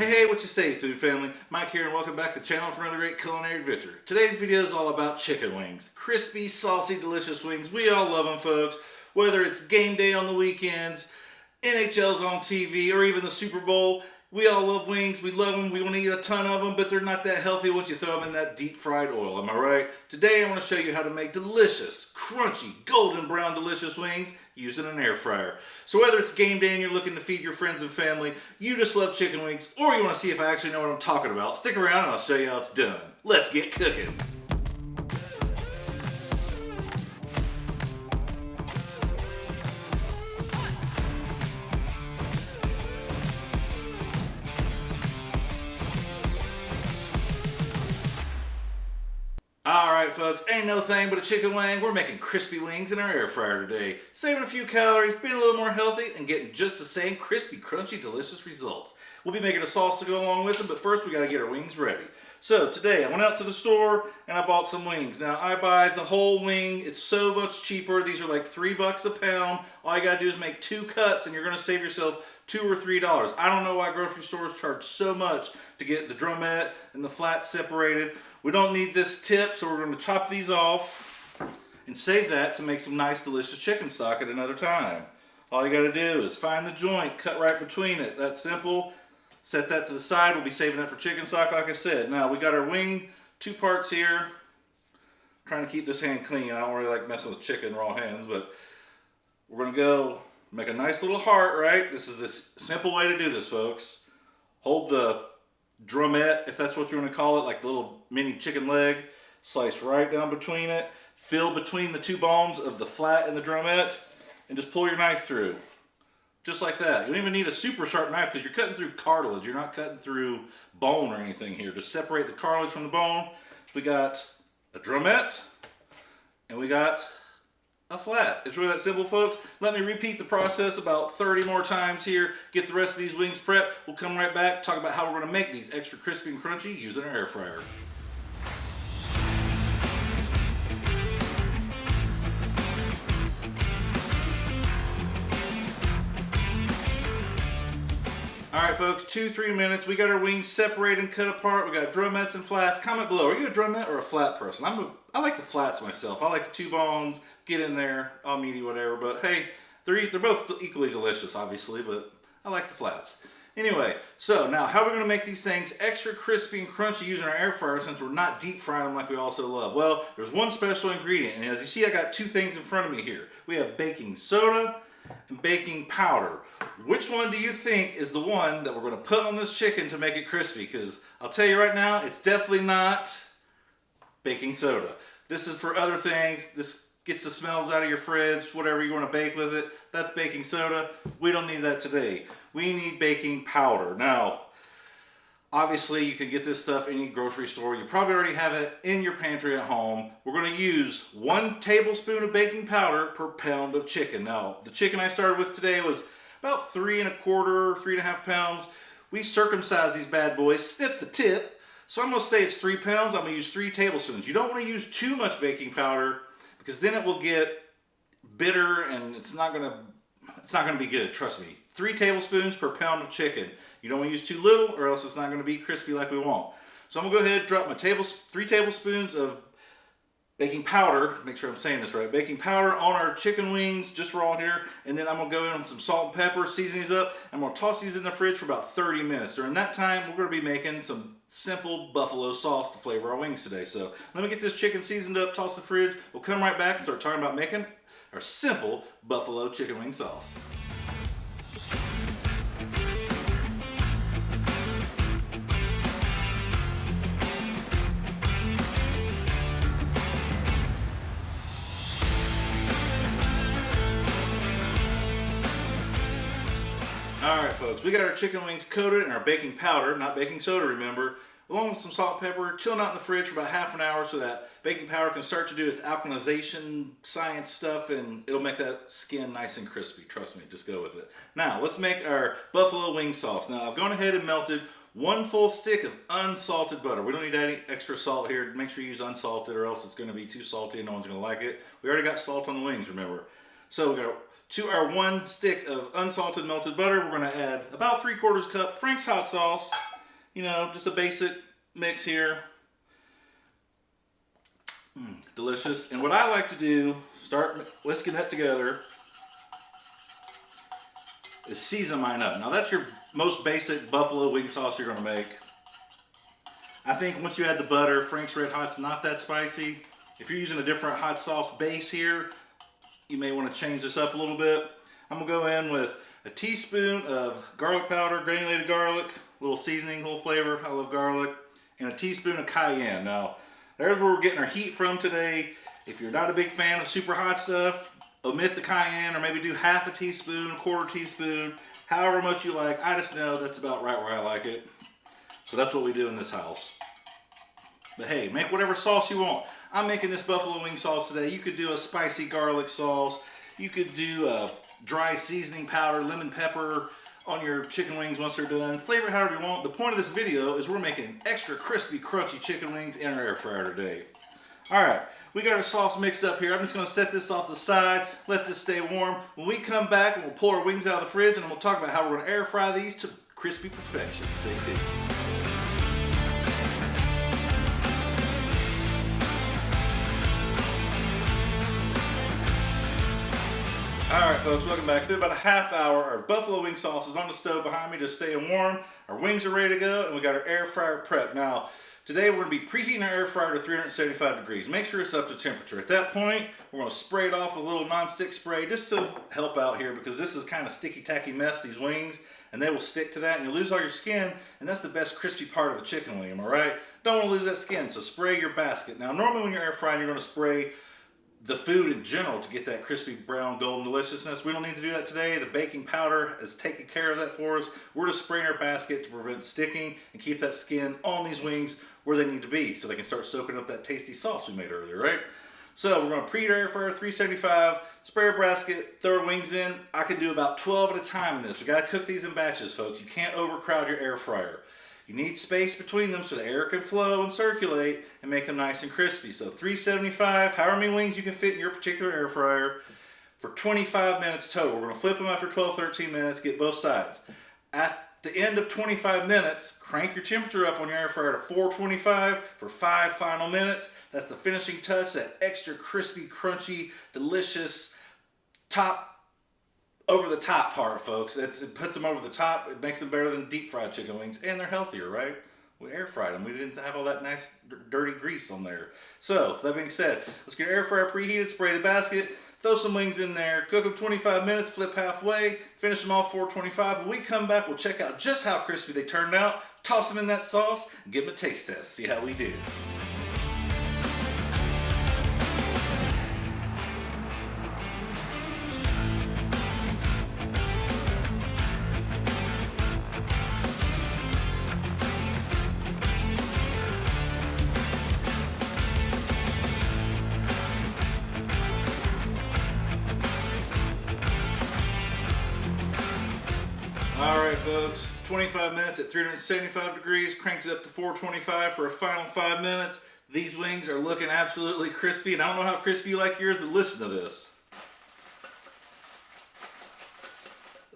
Hey, what you say, food family? Mike here, and welcome back to the channel for another great culinary adventure. Today's video is all about chicken wings. Crispy, saucy, delicious wings. We all love them, folks. Whether it's game day on the weekends, NHL's on TV, or even the Super Bowl, we all love wings. We love them. We want to eat a ton of them, but they're not that healthy once you throw them in that deep fried oil. Am I right? Today, I want to show you how to make delicious, crunchy, golden brown delicious wings using an air fryer. So whether it's game day and you're looking to feed your friends and family, you just love chicken wings, or you want to see if I actually know what I'm talking about, stick around and I'll show you how it's done. Let's get cooking. Alright folks, ain't no thing but a chicken wing. We're making crispy wings in our air fryer today. Saving a few calories, being a little more healthy, and getting just the same crispy, crunchy, delicious results. We'll be making a sauce to go along with them, but first we gotta get our wings ready. So today I went out to the store and I bought some wings. Now I buy the whole wing, it's so much cheaper. These are like $3 a pound. All you gotta do is make 2 cuts and you're gonna save yourself $2 or $3. I don't know why grocery stores charge so much to get the drumette and the flat separated. We don't need this tip, so we're going to chop these off and save that to make some nice, delicious chicken stock at another time. All you got to do is find the joint, cut right between it. That's simple. Set that to the side. We'll be saving that for chicken stock, like I said. Now, we got our wing, 2 parts here. Trying to keep this hand clean. I don't really like messing with chicken raw hands, but we're going to go make a nice little heart, right? This is the simple way to do this, folks. Hold the drumette, if that's what you want to call it, like the little mini chicken leg, slice right down between it, fill between the 2 bones of the flat and the drumette, and just pull your knife through. Just like that. You don't even need a super sharp knife because you're cutting through cartilage. You're not cutting through bone or anything here. Just separate the cartilage from the bone. We got a drumette, and we got a flat. It's really that simple, folks. Let me repeat the process about 30 more times here. Get the rest of these wings prepped. We'll come right back, talk about how we're going to make these extra crispy and crunchy using our air fryer. Alright folks, 2-3 minutes. We got our wings separated and cut apart. We got drumettes and flats. Comment below, are you a drumette or a flat person? I like the flats myself. I like the 2 bones. Get in there, all meaty, whatever. But hey, they're both equally delicious, obviously, but I like the flats. Anyway, so now how are we going to make these things extra crispy and crunchy using our air fryer since we're not deep frying them like we also love? Well, there's one special ingredient, and as you see, I got 2 things in front of me here. We have baking soda and baking powder. Which one do you think is the one that we're going to put on this chicken to make it crispy? Because I'll tell you right now, it's definitely not baking soda. This is for other things. This gets the smells out of your fridge, whatever you want to bake with it. That's baking soda. We don't need that today. We need baking powder. Now, obviously you can get this stuff in any grocery store. You probably already have it in your pantry at home. We're going to use 1 tablespoon of baking powder per pound of chicken. Now, the chicken I started with today was about 3 1/4, 3.5 pounds. We circumcised these bad boys, snipped the tip. So I'm going to say it's 3 pounds. I'm going to use 3 tablespoons. You don't want to use too much baking powder because then it will get bitter and it's not going to be good. Trust me. 3 tablespoons per pound of chicken. You don't want to use too little or else it's not going to be crispy like we want. So I'm going to go ahead and drop my 3 tablespoons of baking powder, make sure I'm saying this right, baking powder on our chicken wings, just raw here, and then I'm going to go in with some salt and pepper, season these up. I'm going to toss these in the fridge for about 30 minutes. During that time, we're going to be making some simple buffalo sauce to flavor our wings today. So let me get this chicken seasoned up, toss the fridge. We'll come right back and start talking about making our simple buffalo chicken wing sauce. Alright folks, we got our chicken wings coated in our baking powder, not baking soda remember, along with some salt and pepper, chilling out in the fridge for about half an hour so that baking powder can start to do its alkalization science stuff and it'll make that skin nice and crispy. Trust me, just go with it. Now, let's make our buffalo wing sauce. Now, I've gone ahead and melted 1 full stick of unsalted butter. We don't need any extra salt here. Make sure you use unsalted or else it's going to be too salty and no one's going to like it. We already got salt on the wings, remember. So we got to our 1 stick of unsalted melted butter, we're going to add about 3/4 cup Frank's hot sauce. You know, just a basic mix here. Delicious. And what I like to do, start whisking that together, is season mine up. Now that's your most basic buffalo wing sauce you're gonna make. I think once you add the butter, Frank's RedHot's not that spicy. If you're using a different hot sauce base here, you may want to change this up a little bit. I'm gonna go in with a teaspoon of garlic powder, granulated garlic, a little seasoning, a little flavor, I love garlic, and a teaspoon of cayenne. Now, there's where we're getting our heat from today. If you're not a big fan of super hot stuff, omit the cayenne or maybe do half a teaspoon, a quarter teaspoon, however much you like. I just know that's about right where I like it. So that's what we do in this house. But hey, make whatever sauce you want. I'm making this buffalo wing sauce today. You could do a spicy garlic sauce. You could do a dry seasoning powder, lemon pepper on your chicken wings once they're done. Flavor it however you want. The point of this video is we're making extra crispy, crunchy chicken wings in our air fryer today. All right, we got our sauce mixed up here. I'm just gonna set this off the side, let this stay warm. When we come back, we'll pull our wings out of the fridge and we'll talk about how we're gonna air fry these to crispy perfection. Stay tuned. Alright folks, welcome back. It's been about a half hour. Our buffalo wing sauce is on the stove behind me just staying warm. Our wings are ready to go and we got our air fryer prepped. Now, today we're going to be preheating our air fryer to 375 degrees. Make sure it's up to temperature. At that point, we're going to spray it off with a little non-stick spray just to help out here because this is kind of sticky tacky mess, these wings, and they will stick to that and you lose all your skin, and that's the best crispy part of a chicken wing, am I right? Don't want to lose that skin, so spray your basket. Now, normally when you're air frying, you're going to spray the food in general to get that crispy brown golden deliciousness. We don't need to do that today. The baking powder is taking care of that for us. We're just spraying our basket to prevent sticking and keep that skin on these wings where they need to be so they can start soaking up that tasty sauce we made earlier, right? So we're going to preheat our air fryer 375, spray our basket, throw our wings in. I can do about 12 at a time in this. We got to cook these in batches, folks. You can't overcrowd your air fryer. You need space between them so the air can flow and circulate and make them nice and crispy. So 375, however many wings you can fit in your particular air fryer for 25 minutes total. We're going to flip them after 12, 13 minutes, get both sides. At the end of 25 minutes, crank your temperature up on your air fryer to 425 for 5 final minutes. That's the finishing touch, that extra crispy, crunchy, delicious top over the top part, folks. It puts them over the top. It makes them better than deep fried chicken wings, and they're healthier, right? We air fried them. We didn't have all that nice dirty grease on there. So, that being said, let's get our air fryer preheated, spray the basket, throw some wings in there, cook them 25 minutes, flip halfway, finish them off 425. When we come back, we'll check out just how crispy they turned out, toss them in that sauce, and give them a taste test. See how we do. Alright folks, 25 minutes at 375 degrees, cranked it up to 425 for a final 5 minutes. These wings are looking absolutely crispy, and I don't know how crispy you like yours, but listen to this.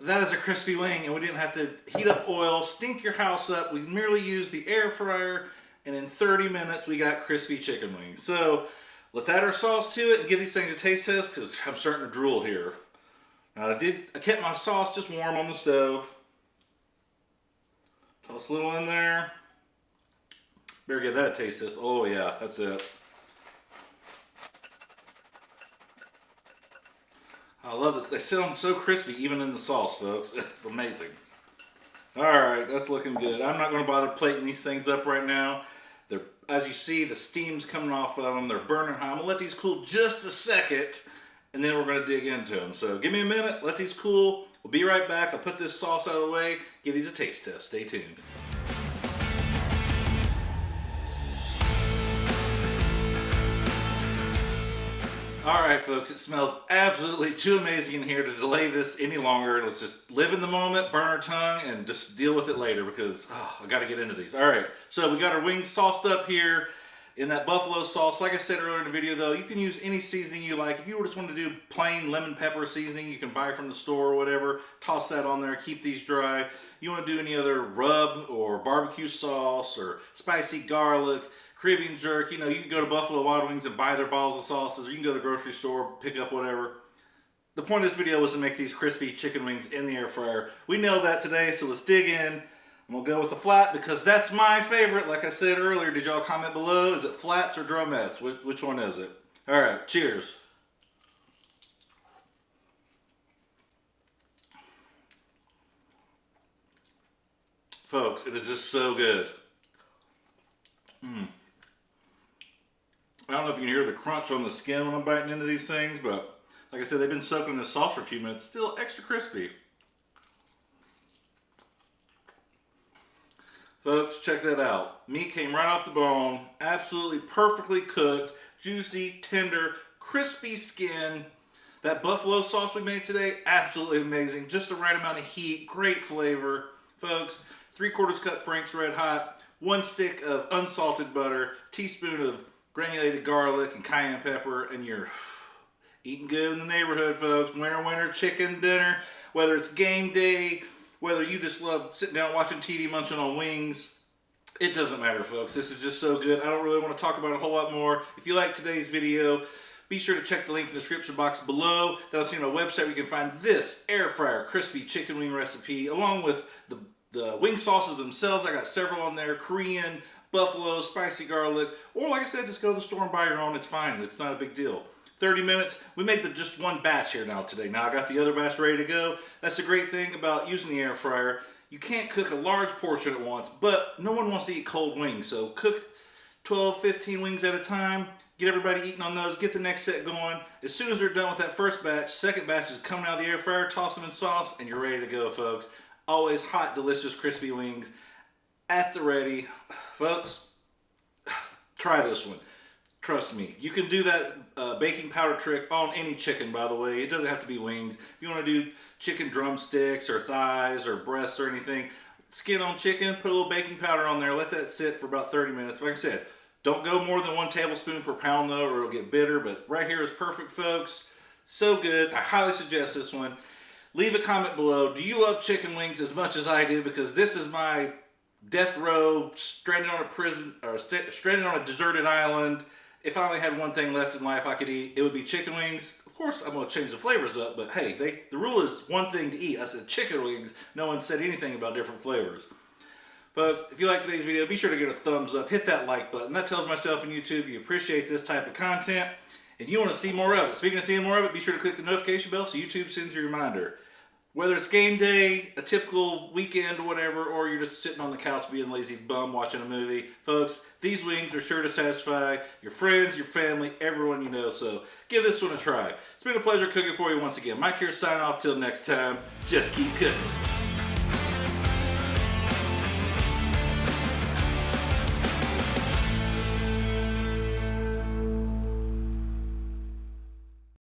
That is a crispy wing, and we didn't have to heat up oil, stink your house up. We merely used the air fryer, and in 30 minutes we got crispy chicken wings. So let's add our sauce to it and give these things a taste test, because I'm starting to drool here. Now I kept my sauce just warm on the stove. Toss a little in there. Better give that a taste test. Oh yeah, that's it. I love this. They sound so crispy even in the sauce, folks. It's amazing. Alright, that's looking good. I'm not going to bother plating these things up right now. They're, as you see, the steam's coming off of them. They're burning hot. I'm going to let these cool just a second, and then we're going to dig into them. So give me a minute, let these cool. We'll be right back. I'll put this sauce out of the way, give these a taste test. Stay tuned. Alright folks, it smells absolutely too amazing in here to delay this any longer. Let's just live in the moment, burn our tongue, and just deal with it later because I got to get into these. Alright, so we got our wings sauced up here. in that buffalo sauce. Like I said earlier in the video though, you can use any seasoning you like. If you just want to do plain lemon pepper seasoning you can buy from the store or whatever, toss that on there, keep these dry. You want to do any other rub or barbecue sauce or spicy garlic, Caribbean jerk, you know, you can go to Buffalo Wild Wings and buy their bottles of sauces, or you can go to the grocery store, pick up whatever. The point of this video was to make these crispy chicken wings in the air fryer. We nailed that today, so let's dig in. I'm gonna go with the flat because that's my favorite. Like I said earlier, did y'all comment below? Is it flats or drumettes? Which one is it? All right, cheers. Folks, it is just so good. I don't know if you can hear the crunch on the skin when I'm biting into these things, but like I said, they've been soaking in the sauce for a few minutes. Still extra crispy. Folks, check that out. Meat came right off the bone, absolutely perfectly cooked, juicy, tender, crispy skin. That buffalo sauce we made today, absolutely amazing. Just the right amount of heat, great flavor. Folks, 3/4 cup Frank's RedHot, 1 stick of unsalted butter, teaspoon of granulated garlic and cayenne pepper, and you're eating good in the neighborhood, folks. Winter chicken dinner, whether it's game day, whether you just love sitting down watching TV munching on wings, it doesn't matter, folks. This is just so good. I don't really want to talk about it a whole lot more. If you like today's video, be sure to check the link in the description box below. That'll see on our website where you can find this air fryer crispy chicken wing recipe, along with the wing sauces themselves. I got several on there: Korean, buffalo, spicy garlic, or like I said, just go to the store and buy your own. It's fine. It's not a big deal. 30 minutes. We made just one batch here now today. Now I got the other batch ready to go. That's the great thing about using the air fryer. You can't cook a large portion at once, but no one wants to eat cold wings. So cook 12, 15 wings at a time. Get everybody eating on those. Get the next set going. As soon as they're done with that first batch, second batch is coming out of the air fryer. Toss them in sauce, and you're ready to go, folks. Always hot, delicious, crispy wings at the ready. Folks, try this one. Trust me, you can do that baking powder trick on any chicken, by the way. It doesn't have to be wings. If you want to do chicken drumsticks or thighs or breasts or anything, skin on chicken, put a little baking powder on there, let that sit for about 30 minutes. Like I said, don't go more than 1 tablespoon per pound though, or it'll get bitter, but right here is perfect, folks. So good. I highly suggest this one. Leave a comment below. Do you love chicken wings as much as I do? Because this is my death row, stranded on a prison, or stranded on a deserted island. If I only had one thing left in life I could eat, it would be chicken wings. Of course, I'm going to change the flavors up, but hey, the rule is one thing to eat. I said chicken wings. No one said anything about different flavors. Folks, if you like today's video, be sure to give it a thumbs up. Hit that like button. That tells myself and YouTube you appreciate this type of content, and you want to see more of it. Speaking of seeing more of it, be sure to click the notification bell so YouTube sends you a reminder. Whether it's game day, a typical weekend or whatever, or you're just sitting on the couch being a lazy bum watching a movie, folks, these wings are sure to satisfy your friends, your family, everyone you know, so give this one a try. It's been a pleasure cooking for you once again. Mike here, signing off till next time. Just keep cooking.